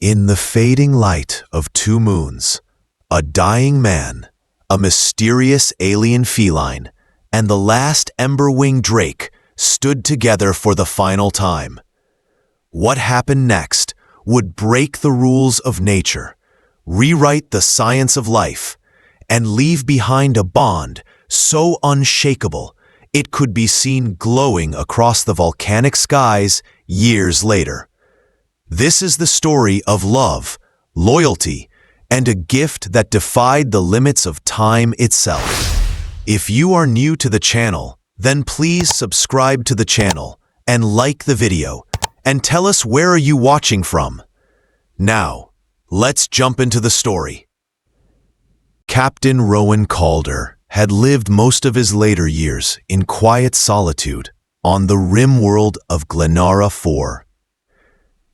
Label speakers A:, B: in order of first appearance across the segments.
A: In the fading light of two moons, a dying man, a mysterious alien feline, and the last ember-winged drake stood together for the final time. What happened next would break the rules of nature, rewrite the science of life, and leave behind a bond so unshakable it could be seen glowing across the volcanic skies years later. This is the story of love, loyalty, and a gift that defied the limits of time itself. If you are new to the channel, then please subscribe to the channel and like the video, and tell us where are you watching from. Now, let's jump into the story. Captain Rowan Calder had lived most of his later years in quiet solitude on the rim world of Glenara 4.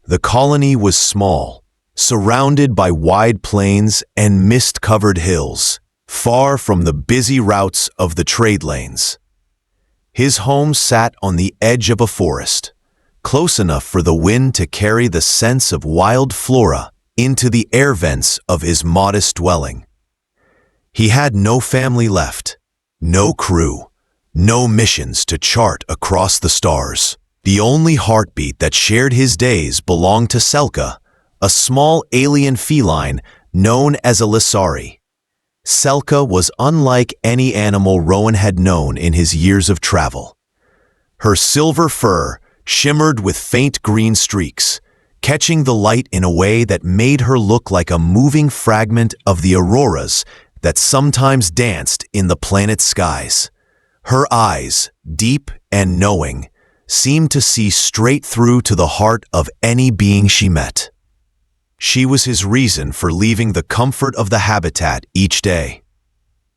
A: The colony was small, surrounded by wide plains and mist-covered hills, far from the busy routes of the trade lanes. His home sat on the edge of a forest, close enough for the wind to carry the scents of wild flora into the air vents of his modest dwelling. He had no family left, no crew, no missions to chart across the stars. The only heartbeat that shared his days belonged to Selka, a small alien feline known as a Lissari. Selka was unlike any animal Rowan had known in his years of travel. Her silver fur shimmered with faint green streaks, catching the light in a way that made her look like a moving fragment of the auroras that sometimes danced in the planet's skies. Her eyes, deep and knowing, seemed to see straight through to the heart of any being she met. She was his reason for leaving the comfort of the habitat each day.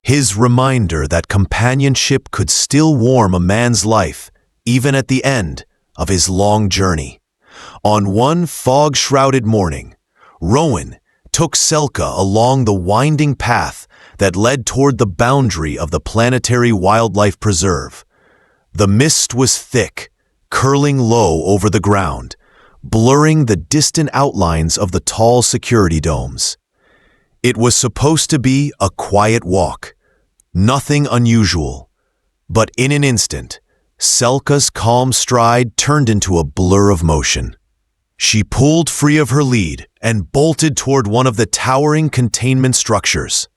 A: His reminder that companionship could still warm a man's life, even at the end of his long journey. On one fog-shrouded morning, Rowan took Selka along the winding path that led toward the boundary of the Planetary Wildlife Preserve. The mist was thick, curling low over the ground, blurring the distant outlines of the tall security domes. It was supposed to be a quiet walk, nothing unusual, but in an instant, Selka's calm stride turned into a blur of motion. She pulled free of her lead and bolted toward one of the towering containment structures.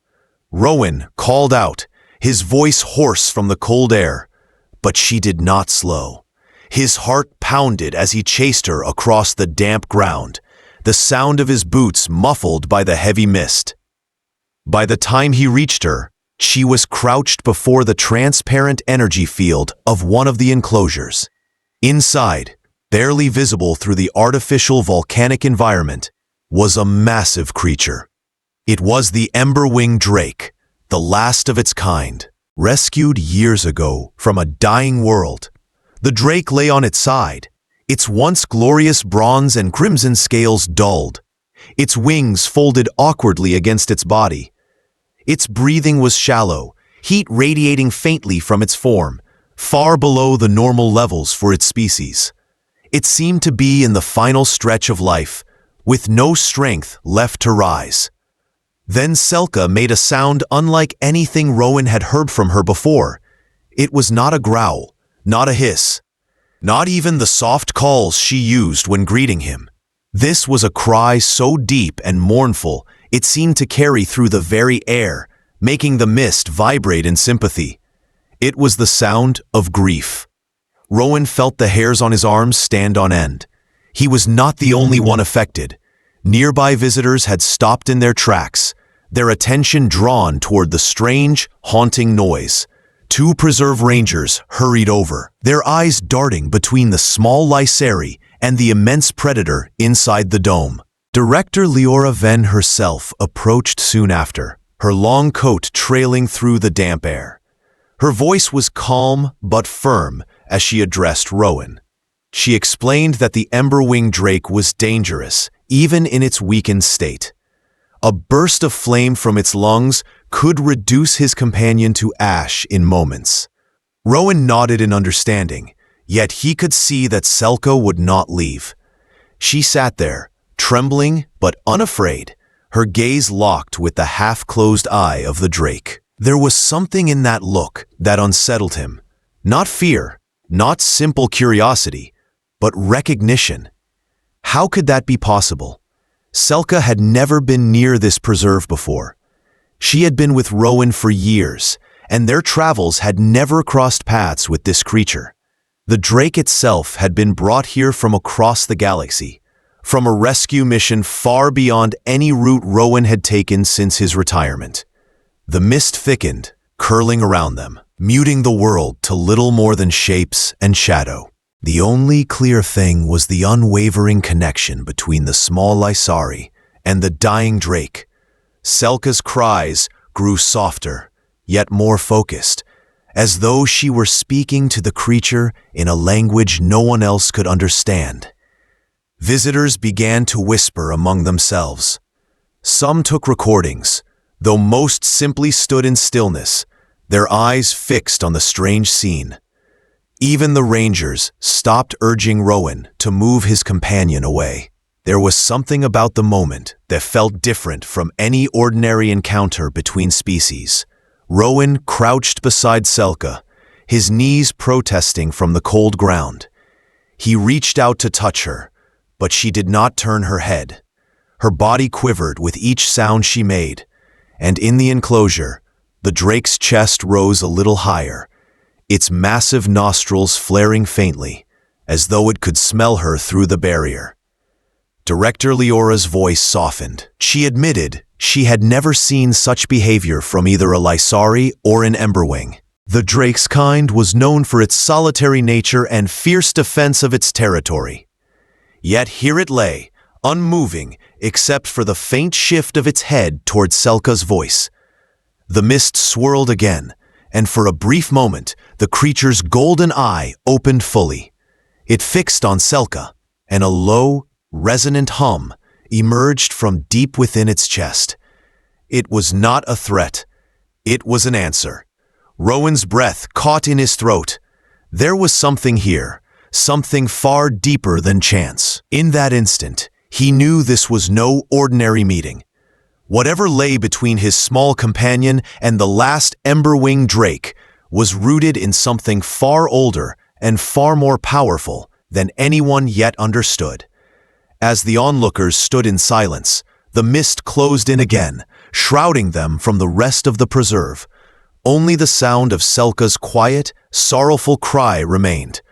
A: Rowan called out, his voice hoarse from the cold air, but she did not slow. His heart pounded as he chased her across the damp ground, the sound of his boots muffled by the heavy mist. By the time he reached her, she was crouched before the transparent energy field of one of the enclosures. Inside, barely visible through the artificial volcanic environment, was a massive creature. It was the ember-winged drake, the last of its kind, rescued years ago from a dying world. The drake lay on its side, its once glorious bronze and crimson scales dulled, its wings folded awkwardly against its body. Its breathing was shallow, heat radiating faintly from its form, far below the normal levels for its species. It seemed to be in the final stretch of life, with no strength left to rise. Then Selka made a sound unlike anything Rowan had heard from her before. It was not a growl, not a hiss, not even the soft calls she used when greeting him. This was a cry so deep and mournful it seemed to carry through the very air, making the mist vibrate in sympathy. It was the sound of grief. Rowan felt the hairs on his arms stand on end. He was not the only one affected. Nearby visitors had stopped in their tracks, their attention drawn toward the strange, haunting noise. Two preserve rangers hurried over, their eyes darting between the small Lysari and the immense predator inside the dome. Director Leora Venn herself approached soon after, her long coat trailing through the damp air. Her voice was calm but firm as she addressed Rowan. She explained that the ember-winged drake was dangerous, even in its weakened state. A burst of flame from its lungs could reduce his companion to ash in moments. Rowan nodded in understanding, yet he could see that Selka would not leave. She sat there, trembling but unafraid, her gaze locked with the half-closed eye of the drake. There was something in that look that unsettled him. Not fear, not simple curiosity, but recognition. How could that be possible? Selka had never been near this preserve before. She had been with Rowan for years, and their travels had never crossed paths with this creature. The drake itself had been brought here from across the galaxy, from a rescue mission far beyond any route Rowan had taken since his retirement. The mist thickened, curling around them, muting the world to little more than shapes and shadow. The only clear thing was the unwavering connection between the small Lysari and the dying drake. Selka's cries grew softer, yet more focused, as though she were speaking to the creature in a language no one else could understand. Visitors began to whisper among themselves. Some took recordings, though most simply stood in stillness, their eyes fixed on the strange scene. Even the rangers stopped urging Rowan to move his companion away. There was something about the moment that felt different from any ordinary encounter between species. Rowan crouched beside Selka, his knees protesting from the cold ground. He reached out to touch her, but she did not turn her head. Her body quivered with each sound she made, and in the enclosure, the drake's chest rose a little higher, its massive nostrils flaring faintly, as though it could smell her through the barrier. Director Leora's voice softened. She admitted she had never seen such behavior from either a Lysari or an Emberwing. The drake's kind was known for its solitary nature and fierce defense of its territory. Yet here it lay, unmoving except for the faint shift of its head toward Selka's voice. The mist swirled again, and for a brief moment, the creature's golden eye opened fully. It fixed on Selka, and a low, resonant hum emerged from deep within its chest. It was not a threat. It was an answer. Rowan's breath caught in his throat. There was something here, something far deeper than chance. In that instant, he knew this was no ordinary meeting. Whatever lay between his small companion and the last Emberwing drake was rooted in something far older and far more powerful than anyone yet understood. As the onlookers stood in silence, the mist closed in again, shrouding them from the rest of the preserve. Only the sound of Selka's quiet, sorrowful cry remained,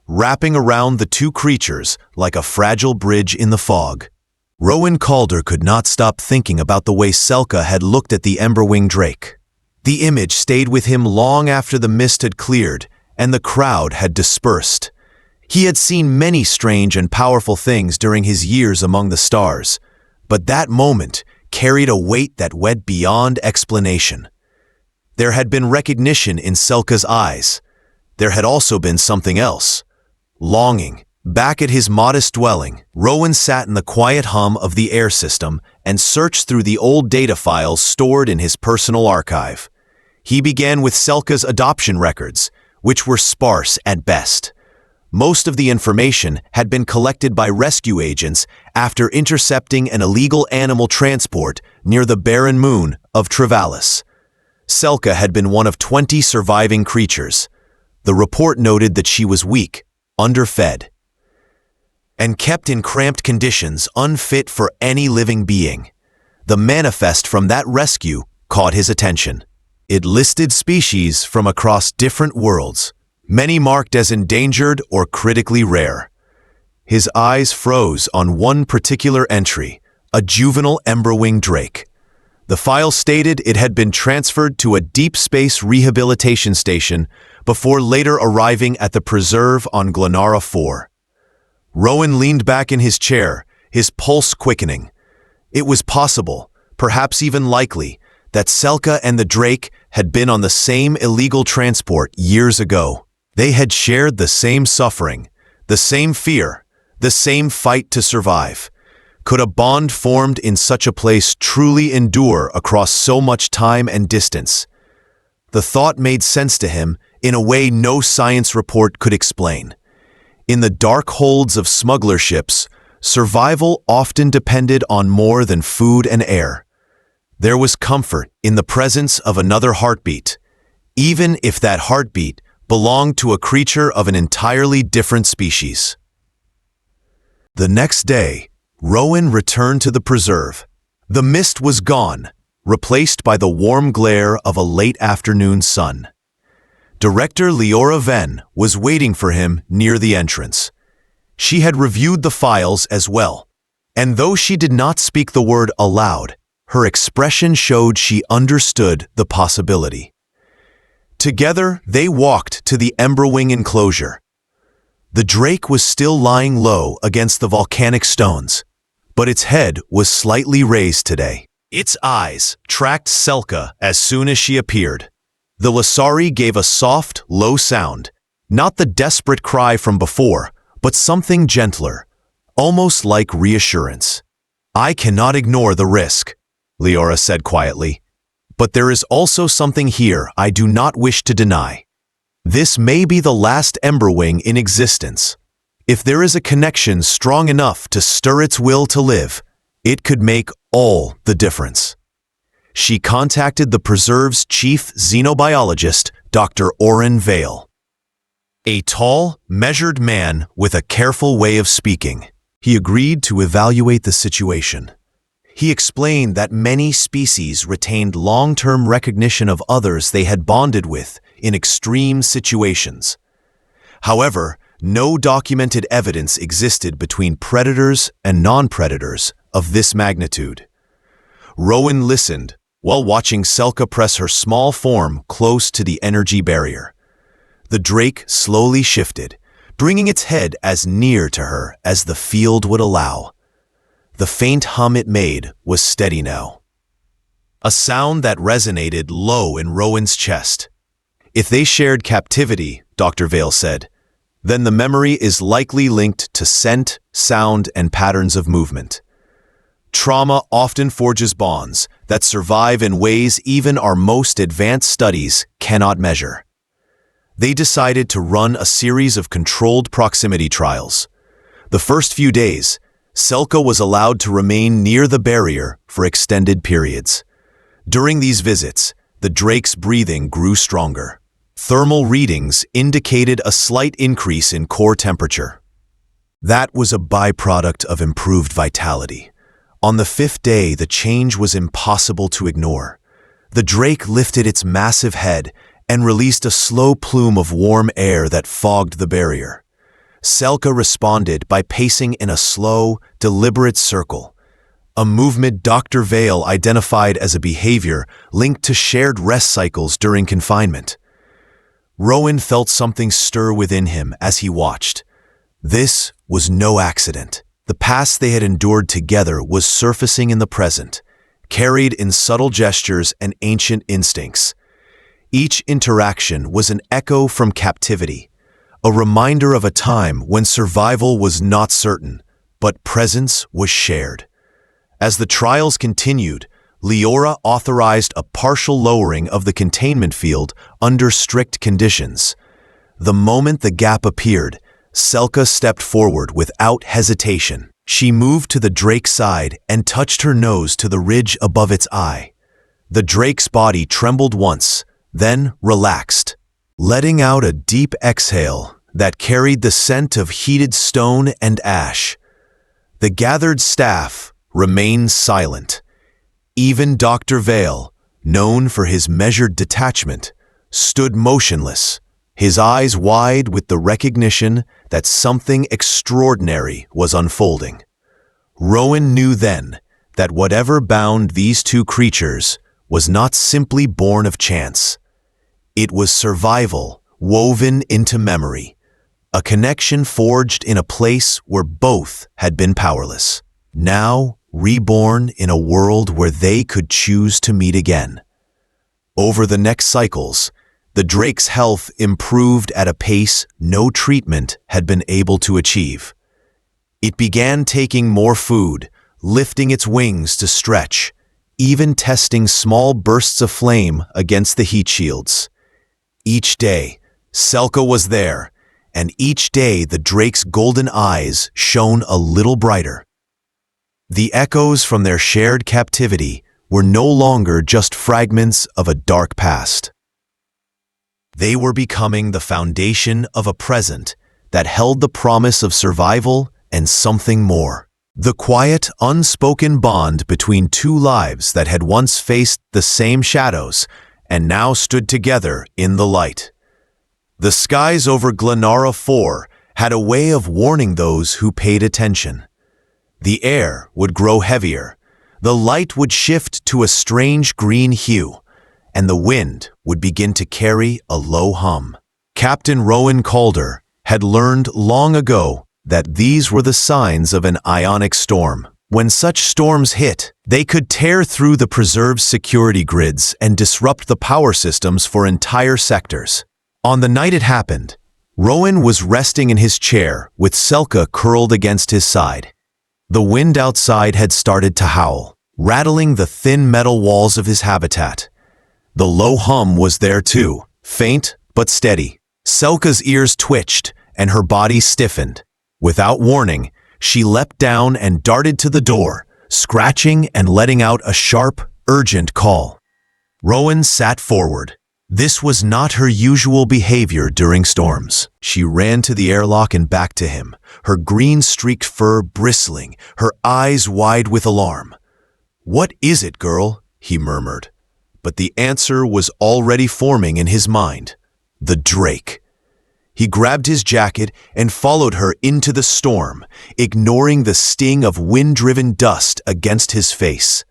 A: wrapping around the two creatures like a fragile bridge in the fog. Rowan Calder could not stop thinking about the way Selka had looked at the Emberwing drake. The image stayed with him long after the mist had cleared and the crowd had dispersed. He had seen many strange and powerful things during his years among the stars, but that moment carried a weight that went beyond explanation. There had been recognition in Selka's eyes. There had also been something else. Longing. Back at his modest dwelling, Rowan sat in the quiet hum of the air system and searched through the old data files stored in his personal archive. He began with Selka's adoption records, which were sparse at best. Most of the information had been collected by rescue agents after intercepting an illegal animal transport near the barren moon of Travalis. Selka had been one of 20 surviving creatures. The report noted that she was weak, underfed, and kept in cramped conditions unfit for any living being. The manifest from that rescue caught his attention. It listed species from across different worlds, many marked as endangered or critically rare. His eyes froze on one particular entry, a juvenile Emberwing drake. The file stated it had been transferred to a deep space rehabilitation station before later arriving at the preserve on Glenara 4. Rowan leaned back in his chair, his pulse quickening. It was possible, perhaps even likely, that Selka and the drake had been on the same illegal transport years ago. They had shared the same suffering, the same fear, the same fight to survive. Could a bond formed in such a place truly endure across so much time and distance? The thought made sense to him in a way no science report could explain. In the dark holds of smuggler ships, survival often depended on more than food and air. There was comfort in the presence of another heartbeat, even if that heartbeat belonged to a creature of an entirely different species. The next day, Rowan returned to the preserve. The mist was gone, replaced by the warm glare of a late afternoon sun. Director Leora Venn was waiting for him near the entrance. She had reviewed the files as well, and though she did not speak the word aloud, her expression showed she understood the possibility. Together, they walked to the Emberwing enclosure. The drake was still lying low against the volcanic stones, but its head was slightly raised today. Its eyes tracked Selka as soon as she appeared. The Lasari gave a soft, low sound, not the desperate cry from before, but something gentler, almost like reassurance. "I cannot ignore the risk," Leora said quietly. "But there is also something here I do not wish to deny. This may be the last Emberwing in existence. If there is a connection strong enough to stir its will to live, it could make all the difference." She contacted the preserve's chief xenobiologist, Dr. Oren Vale. A tall, measured man with a careful way of speaking. He agreed to evaluate the situation. He explained that many species retained long-term recognition of others they had bonded with in extreme situations. However, no documented evidence existed between predators and non-predators of this magnitude. Rowan listened while watching Selka press her small form close to the energy barrier. The drake slowly shifted, bringing its head as near to her as the field would allow. The faint hum it made was steady now, a sound that resonated low in Rowan's chest. "If they shared captivity," Dr. Vale said, "then the memory is likely linked to scent, sound, and patterns of movement. Trauma often forges bonds that survive in ways even our most advanced studies cannot measure." They decided to run a series of controlled proximity trials. The first few days, Selka was allowed to remain near the barrier for extended periods. During these visits, the drake's breathing grew stronger. Thermal readings indicated a slight increase in core temperature. That was a byproduct of improved vitality. On the 5th day, the change was impossible to ignore. The drake lifted its massive head and released a slow plume of warm air that fogged the barrier. Selka responded by pacing in a slow, deliberate circle, a movement Dr. Vale identified as a behavior linked to shared rest cycles during confinement. Rowan felt something stir within him as he watched. This was no accident. The past they had endured together was surfacing in the present, carried in subtle gestures and ancient instincts. Each interaction was an echo from captivity, a reminder of a time when survival was not certain, but presence was shared. As the trials continued, Leora authorized a partial lowering of the containment field under strict conditions. The moment the gap appeared, Selka stepped forward without hesitation. She moved to the drake's side and touched her nose to the ridge above its eye. The drake's body trembled once, then relaxed, letting out a deep exhale that carried the scent of heated stone and ash. The gathered staff remained silent. Even Dr. Vale, known for his measured detachment, stood motionless, his eyes wide with the recognition that something extraordinary was unfolding. Rowan knew then that whatever bound these two creatures was not simply born of chance. It was survival woven into memory, a connection forged in a place where both had been powerless, now reborn in a world where they could choose to meet again. Over the next cycles, the drake's health improved at a pace no treatment had been able to achieve. It began taking more food, lifting its wings to stretch, even testing small bursts of flame against the heat shields. Each day, Selka was there, and each day the drake's golden eyes shone a little brighter. The echoes from their shared captivity were no longer just fragments of a dark past. They were becoming the foundation of a present that held the promise of survival and something more. The quiet, unspoken bond between two lives that had once faced the same shadows and now stood together in the light. The skies over Glenara 4 had a way of warning those who paid attention. The air would grow heavier, the light would shift to a strange green hue, and the wind would begin to carry a low hum. Captain Rowan Calder had learned long ago that these were the signs of an ionic storm. When such storms hit, they could tear through the preserved security grids and disrupt the power systems for entire sectors. On the night it happened, Rowan was resting in his chair with Selka curled against his side. The wind outside had started to howl, rattling the thin metal walls of his habitat. The low hum was there too, faint but steady. Selka's ears twitched and her body stiffened. Without warning, she leapt down and darted to the door, scratching and letting out a sharp, urgent call. Rowan sat forward. This was not her usual behavior during storms. She ran to the airlock and back to him, her green-streaked fur bristling, her eyes wide with alarm. "What is it, girl?" he murmured. But the answer was already forming in his mind. The Drake. He grabbed his jacket and followed her into the storm, ignoring the sting of wind-driven dust against his face.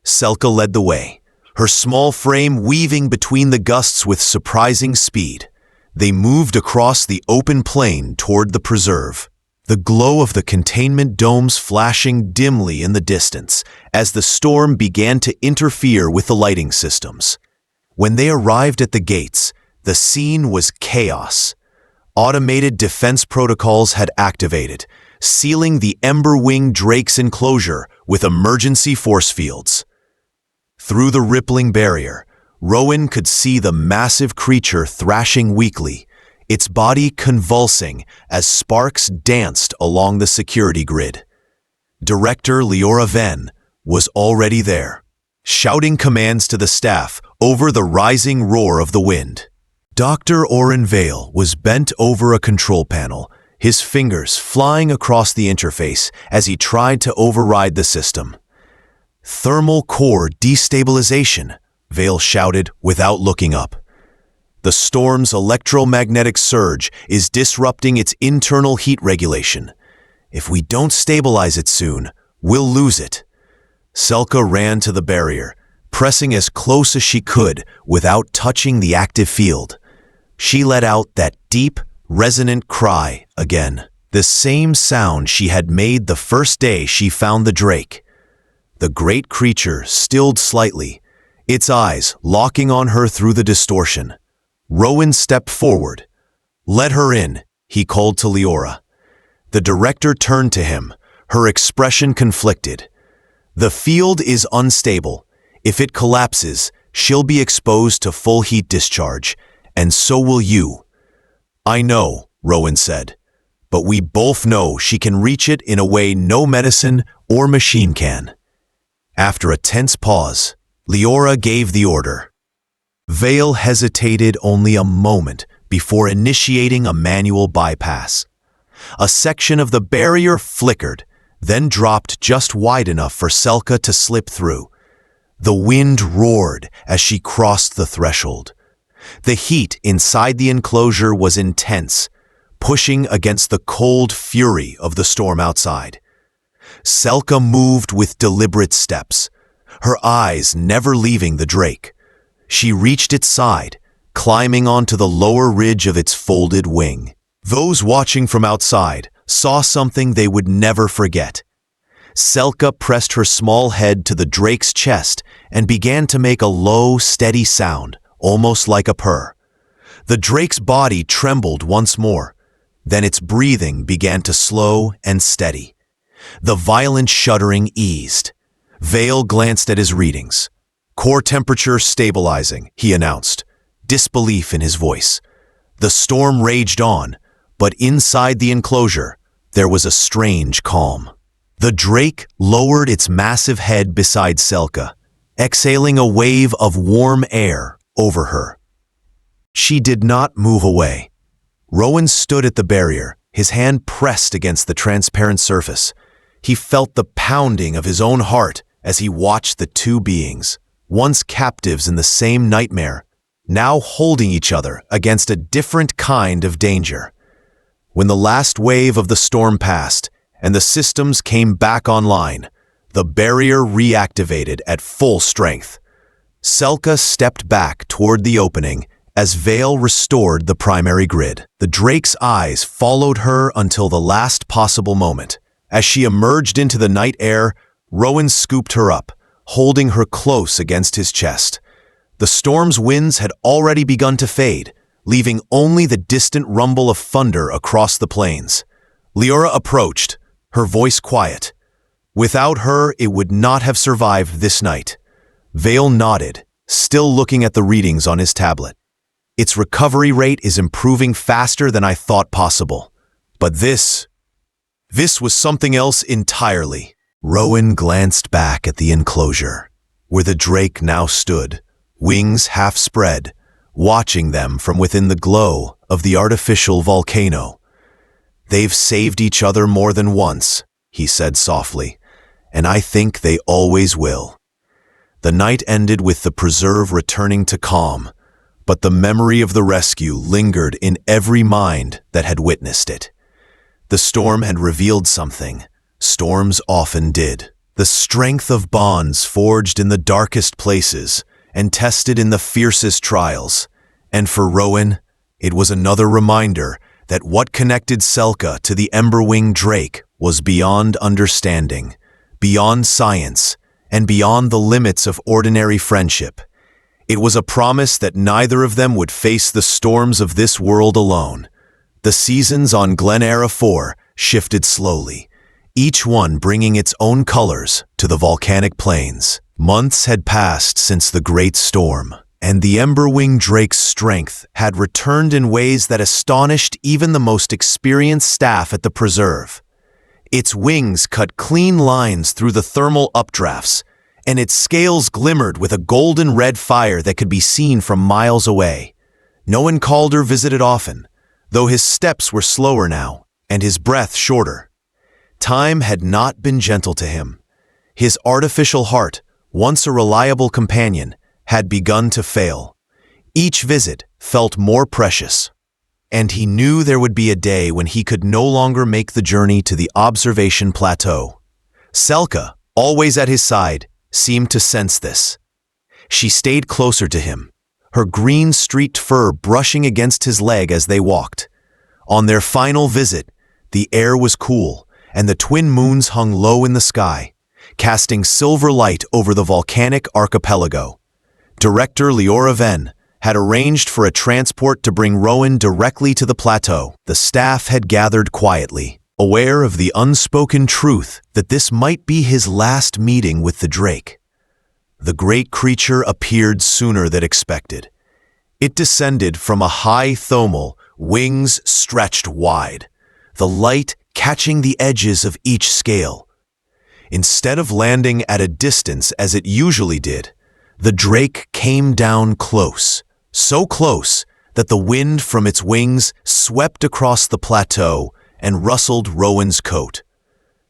A: Selka led the way, her small frame weaving between the gusts with surprising speed. They moved across the open plain toward the preserve, the glow of the containment domes flashing dimly in the distance as the storm began to interfere with the lighting systems. When they arrived at the gates, the scene was chaos. Automated defense protocols had activated, sealing the Ember-winged Drake's enclosure with emergency force fields. Through the rippling barrier, Rowan could see the massive creature thrashing weakly, its body convulsing as sparks danced along the security grid. Director Leora Venn was already there, shouting commands to the staff over the rising roar of the wind. Dr. Oren Vale was bent over a control panel, his fingers flying across the interface as he tried to override the system. "Thermal core destabilization," Vale shouted without looking up. "The storm's electromagnetic surge is disrupting its internal heat regulation. If we don't stabilize it soon, we'll lose it." Selka ran to the barrier, pressing as close as she could without touching the active field. She let out that deep, resonant cry again, the same sound she had made the first day she found the Drake. The great creature stilled slightly, its eyes locking on her through the distortion. Rowan stepped forward. "Let her in," he called to Leora. The director turned to him, her expression conflicted. "The field is unstable. If it collapses, she'll be exposed to full heat discharge, and so will you." "I know," Rowan said, "but we both know she can reach it in a way no medicine or machine can." After a tense pause, Leora gave the order. Vale hesitated only a moment before initiating a manual bypass. A section of the barrier flickered, then dropped just wide enough for Selka to slip through. The wind roared as she crossed the threshold. The heat inside the enclosure was intense, pushing against the cold fury of the storm outside. Selka moved with deliberate steps, her eyes never leaving the Drake. She reached its side, climbing onto the lower ridge of its folded wing. Those watching from outside saw something they would never forget. Selka pressed her small head to the Drake's chest and began to make a low, steady sound, almost like a purr. The Drake's body trembled once more. Then its breathing began to slow and steady. The violent shuddering eased. Vale glanced at his readings. "Core temperature stabilizing," he announced, disbelief in his voice. The storm raged on, But inside the enclosure, there was a strange calm. The drake lowered its massive head beside Selka, exhaling a wave of warm air over her. She did not move away. Rowan stood at the barrier, his hand pressed against the transparent surface. He felt the pounding of his own heart as he watched the two beings, once captives in the same nightmare, now holding each other against a different kind of danger. When the last wave of the storm passed and the systems came back online, the barrier reactivated at full strength. Selka stepped back toward the opening as Vale restored the primary grid. The drake's eyes followed her until the last possible moment. As she emerged into the night air, Rowan scooped her up, holding her close against his chest. The storm's winds had already begun to fade, leaving only the distant rumble of thunder across the plains. Leora approached, her voice quiet. Without her, it would not have survived this night. Vale nodded, still looking at the readings on his tablet. Its recovery rate is improving faster than I thought possible. But this was something else entirely. Rowan glanced back at the enclosure, where the drake now stood, wings half spread, watching them from within the glow of the artificial volcano. "They've saved each other more than once," he said softly, "and I think they always will." The night ended with the preserve returning to calm, but the memory of the rescue lingered in every mind that had witnessed it. The storm had revealed something. Storms often did. The strength of bonds forged in the darkest places and tested in the fiercest trials. And for Rowan, it was another reminder that what connected Selka to the Emberwing Drake was beyond understanding, beyond science, and beyond the limits of ordinary friendship. It was a promise that neither of them would face the storms of this world alone. The seasons on Glenera 4 shifted slowly, each one bringing its own colors to the volcanic plains. Months had passed since the great storm, and the Emberwing Drake's strength had returned in ways that astonished even the most experienced staff at the preserve. Its wings cut clean lines through the thermal updrafts, and its scales glimmered with a golden red fire that could be seen from miles away. Noan Calder visited often, though his steps were slower now, and his breath shorter. Time had not been gentle to him. His artificial heart, once a reliable companion, had begun to fail. Each visit felt more precious, and he knew there would be a day when he could no longer make the journey to the observation plateau. Selka, always at his side, seemed to sense this. She stayed closer to him, her green-streaked fur brushing against his leg as they walked. On their final visit, the air was cool, and the twin moons hung low in the sky, casting silver light over the volcanic archipelago. Director Leora Venn had arranged for a transport to bring Rowan directly to the plateau. The staff had gathered quietly, aware of the unspoken truth that this might be his last meeting with the drake. The great creature appeared sooner than expected. It descended from a high thomal, wings stretched wide, the light catching the edges of each scale. Instead of landing at a distance as it usually did, the drake came down close, so close that the wind from its wings swept across the plateau and rustled Rowan's coat.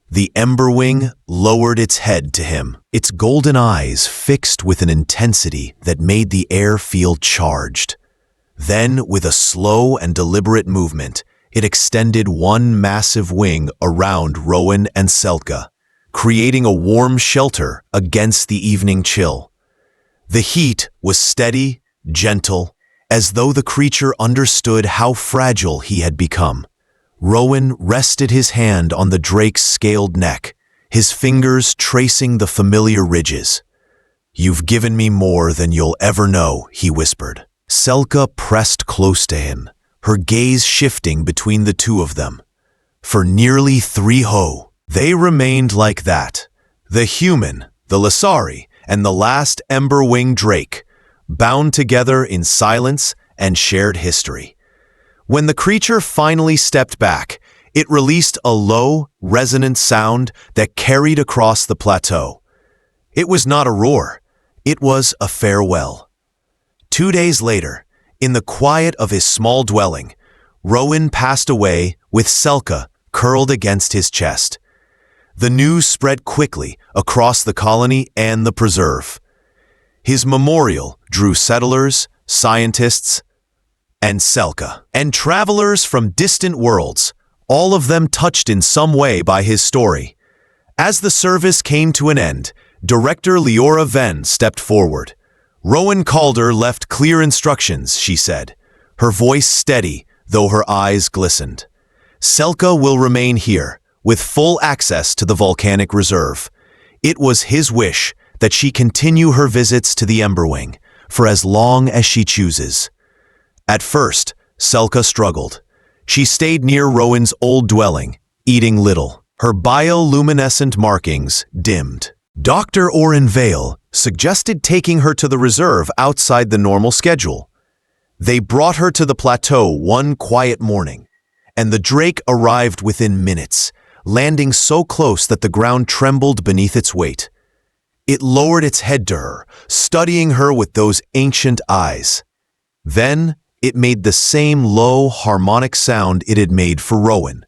A: The Emberwing lowered its head to him, its golden eyes fixed with an intensity that made the air feel charged. Then, with a slow and deliberate movement, it extended one massive wing around Rowan and Selka, creating a warm shelter against the evening chill. The heat was steady, gentle, as though the creature understood how fragile he had become. Rowan rested his hand on the drake's scaled neck, his fingers tracing the familiar ridges. "You've given me more than you'll ever know," he whispered. Selka pressed close to him, her gaze shifting between the two of them. For nearly 3 ho, they remained like that. The human, the Lasari, and the last Emberwing Drake, bound together in silence and shared history. When the creature finally stepped back, it released a low, resonant sound that carried across the plateau. It was not a roar. It was a farewell. 2 days later, in the quiet of his small dwelling, Rowan passed away with Selka curled against his chest. The news spread quickly across the colony and the preserve. His memorial drew settlers, scientists, and Selka, and travelers from distant worlds, all of them touched in some way by his story. As the service came to an end, Director Leora Venn stepped forward. Rowan Calder left clear instructions, she said, her voice steady, though her eyes glistened. Selka will remain here, with full access to the volcanic reserve. It was his wish that she continue her visits to the Emberwing for as long as she chooses. At first, Selka struggled. She stayed near Rowan's old dwelling, eating little. Her bioluminescent markings dimmed. Dr. Oren Vale suggested taking her to the reserve outside the normal schedule. They brought her to the plateau one quiet morning, and the drake arrived within minutes, landing so close that the ground trembled beneath its weight. It lowered its head to her, studying her with those ancient eyes. Then, it made the same low, harmonic sound it had made for Rowan.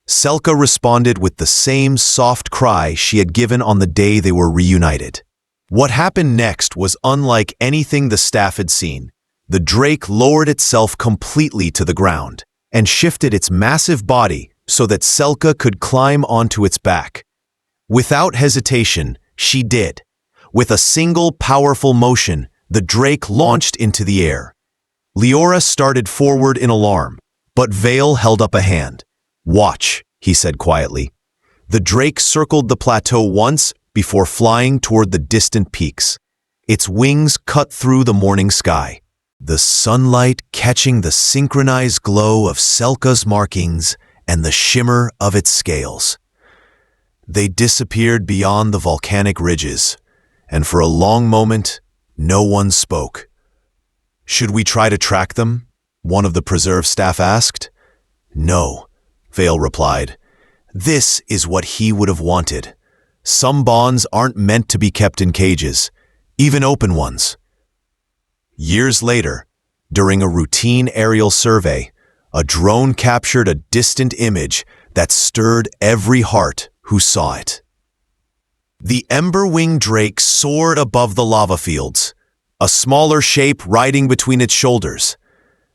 A: Selka responded with the same soft cry she had given on the day they were reunited. What happened next was unlike anything the staff had seen. The drake lowered itself completely to the ground and shifted its massive body so that Selka could climb onto its back. Without hesitation, she did. With a single powerful motion, the drake launched into the air. Leora started forward in alarm, but Vale held up a hand. "Watch," he said quietly. The drake circled the plateau once before flying toward the distant peaks. Its wings cut through the morning sky, the sunlight catching the synchronized glow of Selka's markings and the shimmer of its scales. They disappeared beyond the volcanic ridges, and for a long moment, no one spoke. "Should we try to track them?" one of the preserve staff asked. "No," Vale replied. "This is what he would have wanted. Some bonds aren't meant to be kept in cages, even open ones." Years later, during a routine aerial survey, a drone captured a distant image that stirred every heart who saw it. The Emberwing drake soared above the lava fields, a smaller shape riding between its shoulders.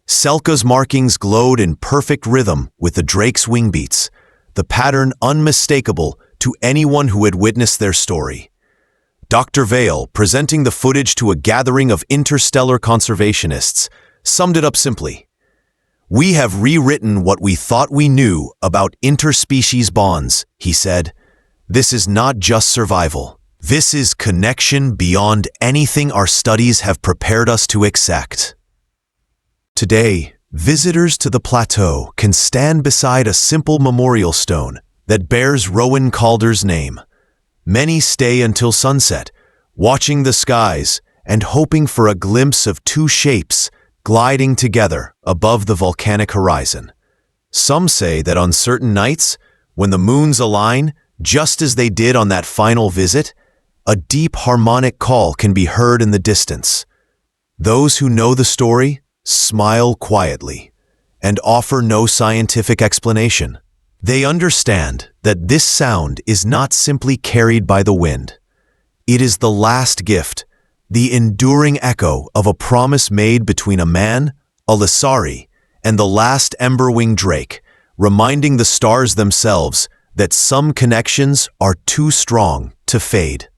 A: Selka's markings glowed in perfect rhythm with the drake's wing beats, the pattern unmistakable to anyone who had witnessed their story. Dr. Vale, presenting the footage to a gathering of interstellar conservationists, summed it up simply. "We have rewritten what we thought we knew about interspecies bonds," he said. "This is not just survival. This is connection beyond anything our studies have prepared us to accept." Today, visitors to the plateau can stand beside a simple memorial stone that bears Rowan Calder's name. Many stay until sunset, watching the skies and hoping for a glimpse of two shapes gliding together above the volcanic horizon. Some say that on certain nights, when the moons align, just as they did on that final visit, a deep harmonic call can be heard in the distance. Those who know the story smile quietly and offer no scientific explanation. They understand that this sound is not simply carried by the wind. It is the last gift, the enduring echo of a promise made between a man, a Lissari, and the last Emberwing drake, reminding the stars themselves that some connections are too strong to fade.